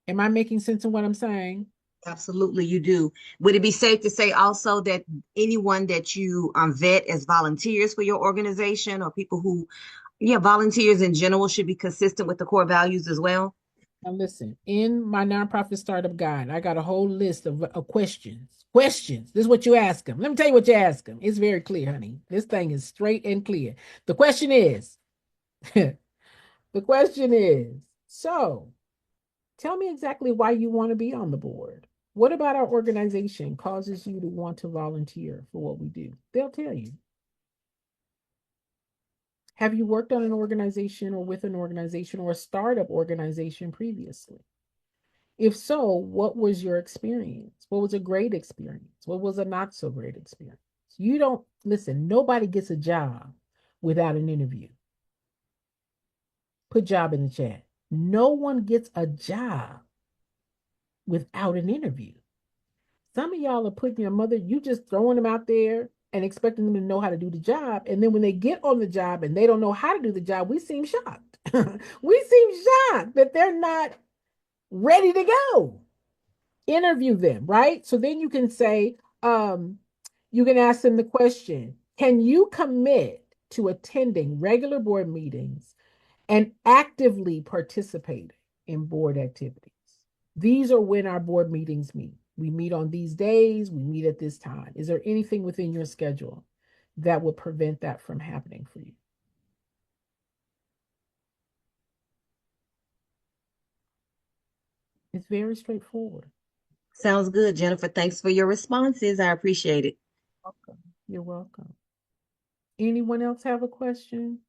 Am I making sense of what I'm saying? Absolutely, you do. Would it be safe to say also that anyone that you vet as volunteers for your organization or people who, yeah, volunteers in general should be consistent with the core values as well? Now, listen, in my nonprofit startup guide, I got a whole list of questions. Questions. This is what you ask them. Let me tell you what you ask them. It's very clear, honey. This thing is straight and clear. The question is, the question is, so tell me exactly why you want to be on the board. What about our organization causes you to want to volunteer for what we do? They'll tell you. Have you worked on an organization or with an organization or a startup organization previously? If so, what was your experience? What was a great experience? What was a not so great experience? You don't listen, nobody gets a job without an interview. Put job in the chat. No one gets a job without an interview. Some of y'all are putting your mother, you just throwing them out there and expecting them to know how to do the job. And then when they get on the job and they don't know how to do the job, we seem shocked. We seem shocked that they're not ready to go. Interview them, right? So then you can say, you can ask them the question, can you commit to attending regular board meetings and actively participating in board activities? These are when our board meetings meet. We meet on these days, we meet at this time. Is there anything within your schedule that would prevent that from happening for you? It's very straightforward. Sounds good, Jennifer. Thanks for your responses. I appreciate it. Welcome. You're welcome. Anyone else have a question?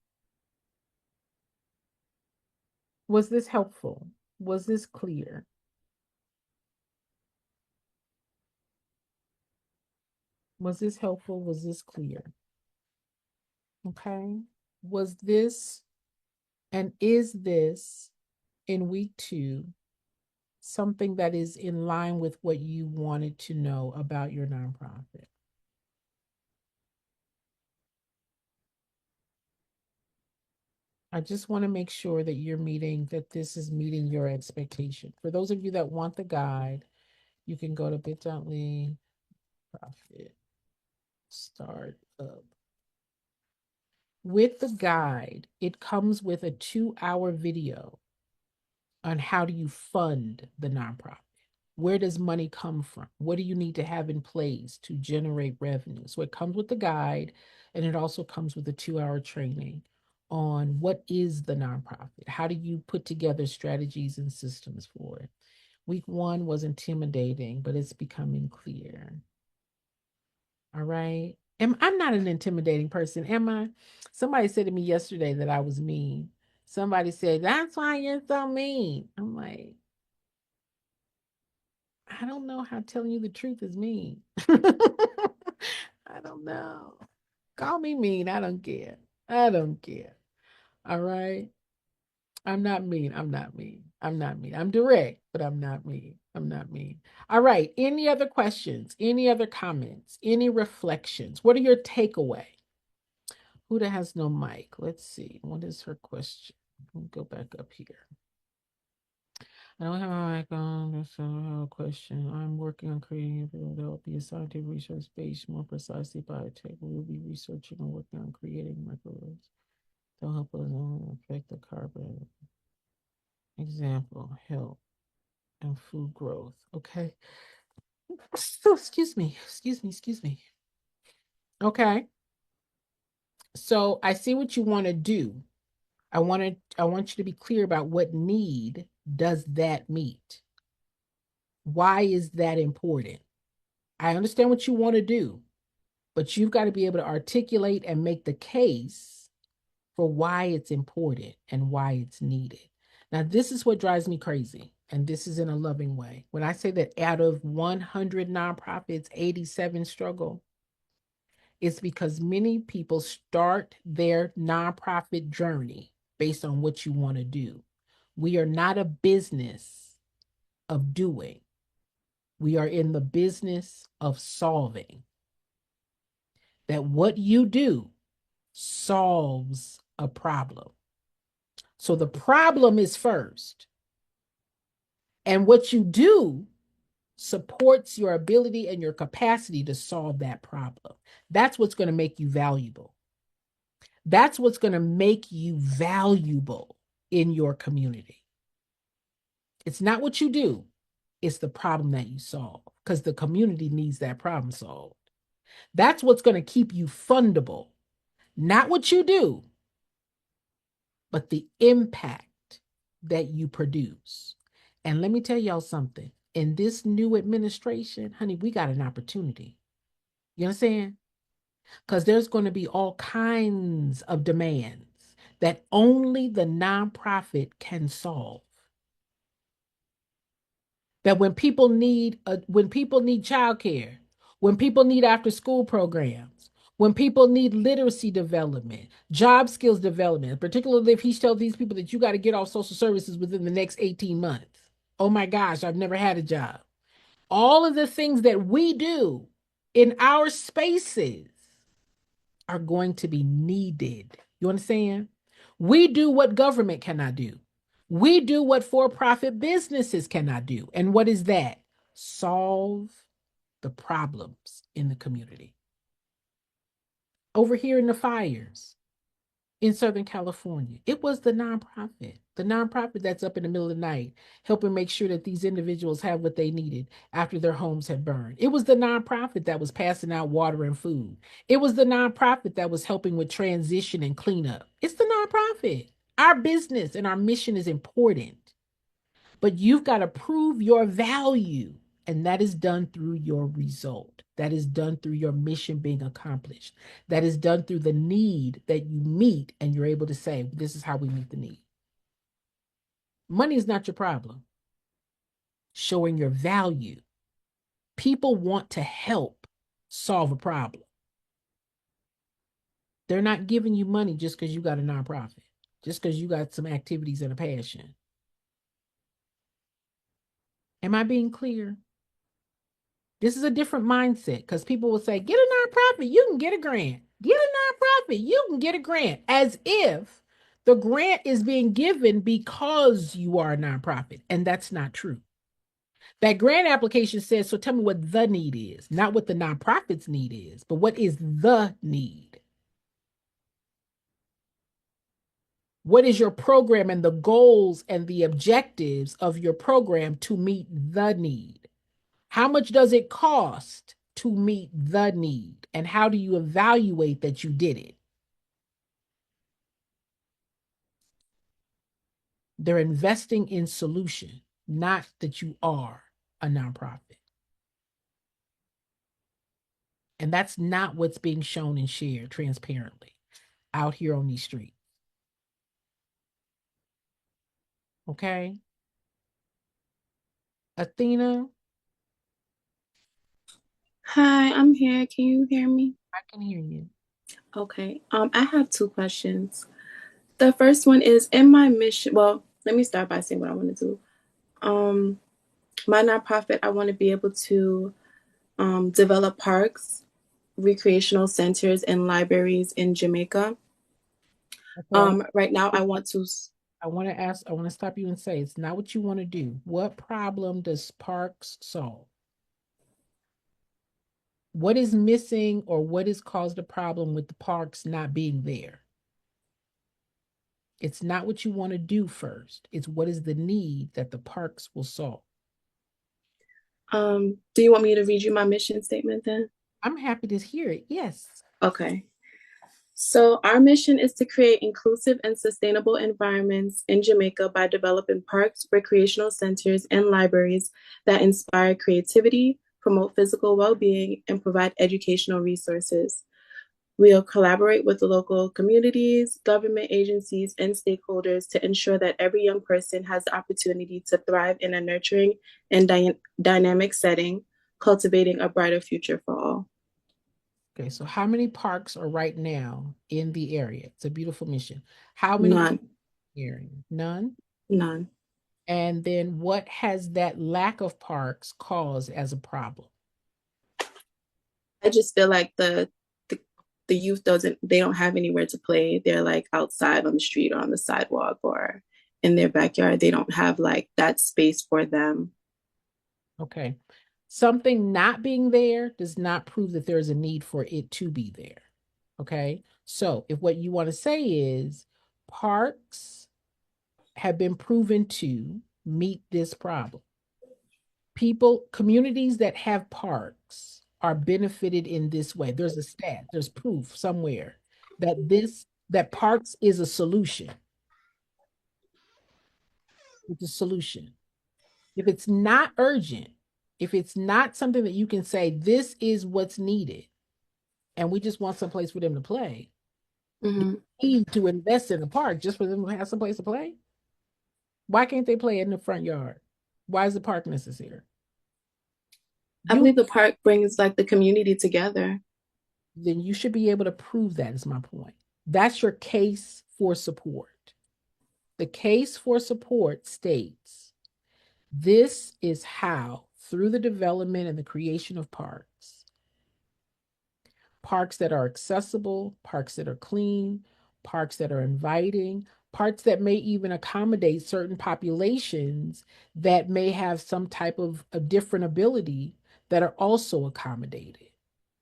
Was this helpful? Was this clear? Was this helpful? Was this clear? Okay. Was this and is this in week 2 something that is in line with what you wanted to know about your nonprofit? I just want to make sure that that this is meeting your expectation. For those of you that want the guide, you can go to bit.ly profit startup. With the guide, it comes with a 2-hour video on how do you fund the nonprofit. Where does money come from? What do you need to have in place to generate revenue? So it comes with the guide, and it also comes with a 2-hour training on what is the nonprofit? How do you put together strategies and systems for it? Week 1 was intimidating, but it's becoming clear. All right. I'm not an intimidating person, am I? Somebody said to me yesterday that I was mean. Somebody said, that's why you're so mean. I'm like, I don't know how telling you the truth is mean. I don't know. Call me mean. I don't care. I don't care. All right. I'm not mean. I'm not mean. I'm not mean. I'm direct, but I'm not mean. I'm not mean. All right. Any other questions? Any other comments? Any reflections? What are your takeaway? Who that has no mic? Let's see. What is her question? Let me go back up here. I don't have my mic on. That's a question. I'm working on creating a video that will be a scientific research based more precisely biotech. We will be researching and working on creating microbes to help us affect the carbon. Example, health and food growth. Okay. So excuse me. Excuse me. Excuse me. Okay. So I see what you want to do. I want you to be clear about what need does that meet? Why is that important? I understand what you want to do, but you've got to be able to articulate and make the case for why it's important and why it's needed. Now, this is what drives me crazy, and this is in a loving way. When I say that out of 100 nonprofits, 87 struggle, it's because many people start their nonprofit journey based on what you want to do. We are not a business of doing, we are in the business of solving. That what you do solves a problem. So the problem is first, and what you do supports your ability and your capacity to solve that problem. That's what's going to make you valuable. That's what's going to make you valuable in your community. It's not what you do, it's the problem that you solve because the community needs that problem solved. That's what's going to keep you fundable, not what you do, but the impact that you produce. And let me tell y'all something. In this new administration, honey, we got an opportunity. You understand? Because there's going to be all kinds of demands that only the nonprofit can solve. That when people need childcare, when people need after school programs, when people need literacy development, job skills development, particularly if he tells these people that you got to get off social services within the next 18 months. Oh my gosh, I've never had a job. All of the things that we do in our spaces are going to be needed. You understand? We do what government cannot do. We do what for profit businesses cannot do. And what is that? Solve the problems in the community. Over here in the fires in Southern California, it was the nonprofit that's up in the middle of the night, helping make sure that these individuals have what they needed after their homes had burned. It was the nonprofit that was passing out water and food. It was the nonprofit that was helping with transition and cleanup. It's the nonprofit. Our business and our mission is important, but you've got to prove your value. And that is done through your result. That is done through your mission being accomplished. That is done through the need that you meet, and you're able to say, this is how we meet the need. Money is not your problem. Showing your value. People want to help solve a problem. They're not giving you money just because you got a nonprofit, just because you got some activities and a passion. Am I being clear? This is a different mindset because people will say, get a nonprofit, you can get a grant. Get a nonprofit, you can get a grant. As if the grant is being given because you are a nonprofit. And that's not true. That grant application says, so tell me what the need is, not what the nonprofit's need is, but what is the need? What is your program and the goals and the objectives of your program to meet the need? How much does it cost to meet the need? And how do you evaluate that you did it? They're investing in solution, not that you are a nonprofit. And that's not what's being shown and shared transparently out here on these streets. Okay? Athena, Hi, I'm here. Can you hear me? I can hear you. Okay. I have two questions. The first one is in my mission. Well, let me start by saying what I want to do. Um, my nonprofit, I want to be able to develop parks, recreational centers, and libraries in Jamaica. Okay, Right now, I want to. I want to stop you and say it's not what you want to do. What problem does Parks solve? What is missing or what has caused a problem with the parks not being there? It's not what you want to do first. It's what is the need that the parks will solve. Do you want me to read you my mission statement then? I'm happy to hear it. Yes. Okay. So, our mission is to create inclusive and sustainable environments in Jamaica by developing parks, recreational centers, and libraries that inspire creativity, promote physical well being, and provide educational resources. We'll collaborate with the local communities, government agencies, and stakeholders to ensure that every young person has the opportunity to thrive in a nurturing and dynamic setting, cultivating a brighter future for all. Okay, so how many parks are right now in the area? It's a beautiful mission. How many parks None, in the area? None. none. And then what has that lack of parks caused as a problem? I just feel like the the youth doesn't they don't have anywhere to play. They're like outside on the street or on the sidewalk or in their backyard. They don't have like that space for them. Okay. Something not being there does not prove that there's a need for it to be there. Okay. So if what you want to say is parks have been proven to meet this problem, people, communities that have parks are benefited in this way. There's a stat, there's proof somewhere that that parks is a solution. It's a solution. If it's not urgent, if it's not something that you can say, this is what's needed, and we just want someplace for them to play, do Hmm. we need to invest in the park just for them to have someplace to play? Why can't they play in the front yard? Why is the park necessary? I You believe the park brings like the community together. then you should be able to prove that is my point. That's your case for support. The case for support states this is how, through the development and the creation of parks that are accessible, parks that are clean, parks that are inviting, parks that may even accommodate certain populations that may have some type of a different ability that are also accommodated,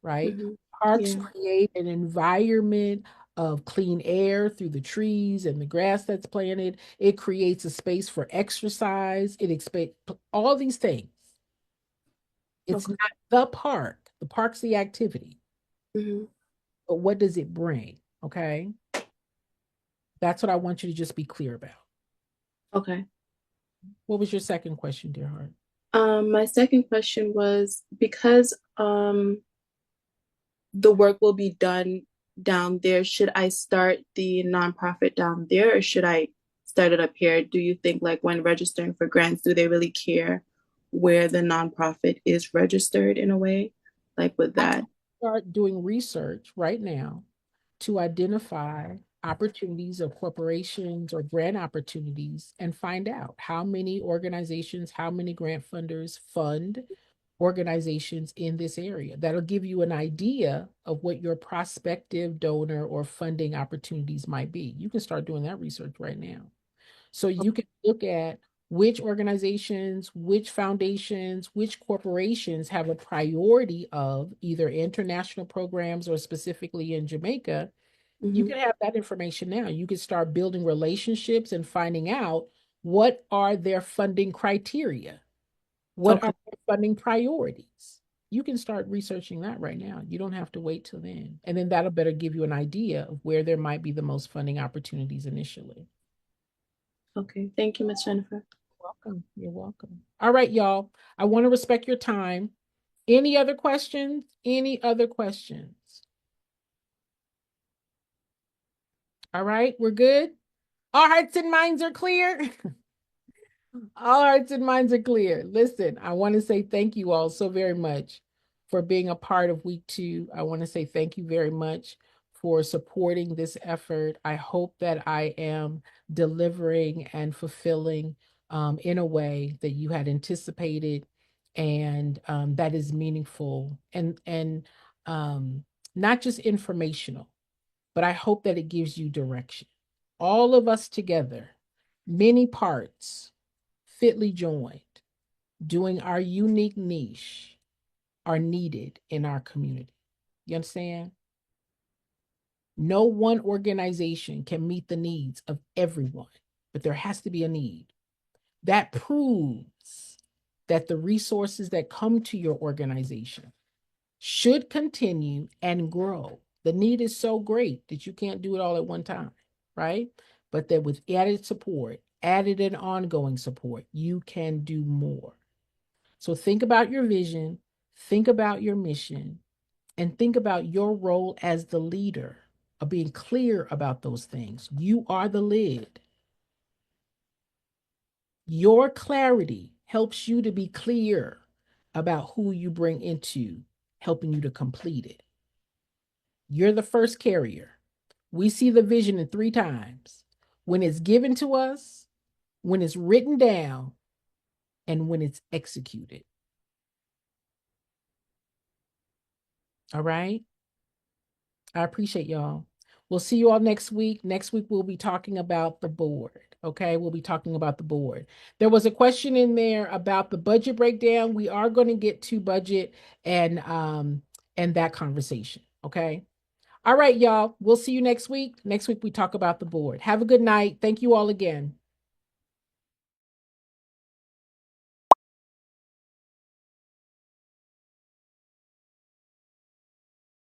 right? Hmm. Parks Yeah. create an environment of clean air through the trees and the grass that's planted. It creates a space for exercise. It expects all these things. It's Okay. not the park. The park's the activity, Hmm. but what does it bring? Okay. That's what I want you to just be clear about. Okay. What was your second question, dear heart? My second question was because the work will be done down there, should I start the nonprofit down there or should I start it up here? Do you think like when registering for grants, do they really care where the nonprofit is registered in a way? Like with I that? start doing research right now to identify opportunities of corporations or grant opportunities and find out how many organizations, how many grant funders fund organizations in this area. That'll give you an idea of what your prospective donor or funding opportunities might be. You can start doing that research right now. So you can look at which organizations, which foundations, which corporations have a priority of either international programs or specifically in Jamaica. You Hmm. can have that information now. You can start building relationships and finding out what are their funding criteria, what Okay. are their funding priorities. You can start researching that right now. You don't have to wait till then. And then that'll better give you an idea of where there might be the most funding opportunities initially. Okay. Thank you, Miss Jennifer. Welcome. You're welcome. All right, y'all. I want to respect your time. Any other questions? Any other questions? All right, we're good. All hearts and minds are clear. All hearts and minds are clear. Listen, I want to say thank you all so very much for being a part of week 2. I want to say thank you very much for supporting this effort. I hope that I am delivering and fulfilling in a way that you had anticipated and that is meaningful and not just informational, but I hope that it gives you direction. All of us together, many parts, fitly joined, doing our unique niche, are needed in our community. You understand? No one organization can meet the needs of everyone, but there has to be a need. That proves that the resources that come to your organization should continue and grow. The need is so great that you can't do it all at one time, right? But that with added support, added and ongoing support, you can do more. So think about your vision, think about your mission, and think about your role as the leader of being clear about those things. You are the lid. Your clarity helps you to be clear about who you bring into helping you to complete it. You're the first carrier. We see the vision in 3 times: when it's given to us, when it's written down, and when it's executed. All right. I appreciate y'all. We'll see you all next week. Next week, we'll be talking about the board. Okay. We'll be talking about the board. There was a question in there about the budget breakdown. We are going to get to budget and that conversation. Okay. All right, y'all. We'll see you next week. Next week, we talk about the board. Have a good night. Thank you all again.